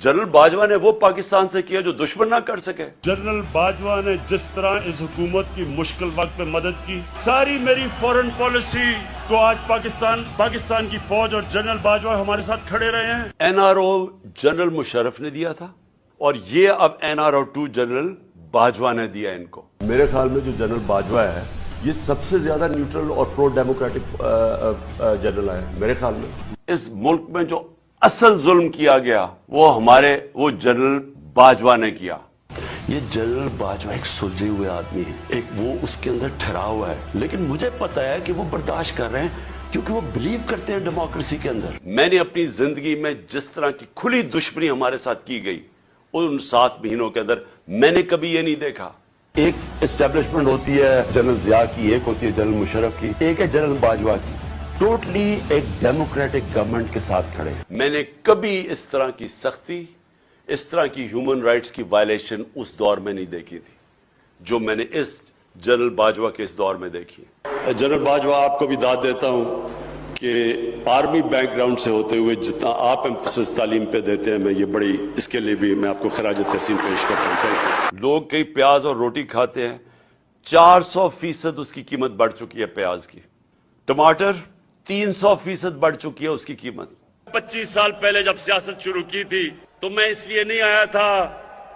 General Bajwa ने वो पाकिस्तान से किया जो दुश्मन ना कर सके। जनरल बाजवा ने जिस तरह इस हुकूमत की मुश्किल वक्त पे मदद की, सारी मेरी फॉरेन पॉलिसी को आज पाकिस्तान की फौज और जनरल बाजवा हमारे साथ खड़े रहे हैं। एनआरओ जनरल मुशर्रफ ने दिया था और ये अब एनआरओ 2 जनरल बाजवा ने दिया इनको। मेरे ख्याल में जो जनरल बाजवा है ये सबसे ज्यादा न्यूट्रल और प्रो डेमोक्रेटिक जनरल है मेरे ख्याल में। इस मुल्क में जो असल जुल्म किया गया वो जनरल बाजवा ने किया। ये जनरल बाजवा एक सुलझे हुए आदमी है, एक वो उसके अंदर ठहरा हुआ है, लेकिन मुझे पता है कि वो बर्दाश्त कर रहे हैं क्योंकि वो बिलीव करते हैं डेमोक्रेसी के अंदर। मैंने अपनी जिंदगी में जिस तरह की खुली दुश्मनी हमारे साथ की गई उन 7 महीनों के अंदर मैंने कभी ये नहीं देखा। एक एस्टेब्लिशमेंट होती है जनरल जिया की, एक होती है जनरल मुशर्रफ की, एक है जनरल बाजवा की, टोटली एक डेमोक्रेटिक गवर्नमेंट के साथ खड़े। मैंने कभी इस तरह की सख्ती, इस तरह की ह्यूमन राइट्स की वायलेशन उस दौर में नहीं देखी थी जो मैंने इस जनरल बाजवा के इस दौर में देखी। जनरल बाजवा, आपको भी दाद देता हूं कि आर्मी बैकग्राउंड से होते हुए जितना आप एम्फेसिस तालीम पे देते हैं, मैं ये बड़ी, इसके लिए भी मैं आपको खराज तहसीन पेश करता हूं। लोग कई प्याज और रोटी खाते हैं, 400% उसकी कीमत बढ़ चुकी है प्याज की। टमाटर 300% बढ़ चुकी है उसकी कीमत। 25 साल पहले जब सियासत शुरू की थी तो मैं इसलिए नहीं आया था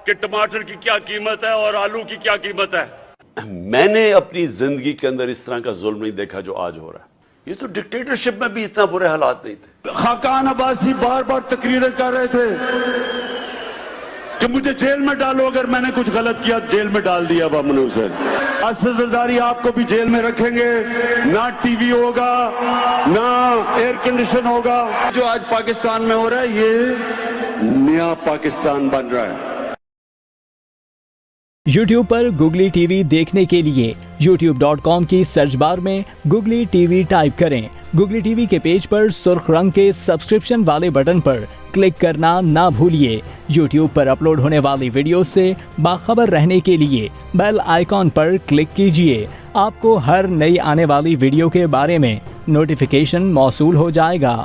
कि टमाटर की क्या कीमत है और आलू की क्या कीमत है। मैंने अपनी जिंदगी के अंदर इस तरह का जुल्म नहीं देखा जो आज हो रहा है। ये तो डिक्टेटरशिप में भी इतना बुरे हालात नहीं थे। खाकान अब्बासी बार बार तकरीरें कर रहे थे कि मुझे जेल में डालो, अगर मैंने कुछ गलत किया जेल में डाल दिया बामन हुसैन। असद जरदारी आपको भी जेल में रखेंगे, ना टीवी होगा ना एयर कंडीशन होगा। जो आज पाकिस्तान में हो रहा है ये नया पाकिस्तान बन रहा है। YouTube पर गुगली टीवी देखने के लिए youtube.com की सर्च बार में गुगली टीवी टाइप करें। गुगली टीवी के पेज पर सुर्ख रंग के सब्सक्रिप्शन वाले बटन पर क्लिक करना ना भूलिए। YouTube पर अपलोड होने वाली वीडियो से बाखबर रहने के लिए बेल आइकॉन पर क्लिक कीजिए। आपको हर नई आने वाली वीडियो के बारे में नोटिफिकेशन मौसूल हो जाएगा।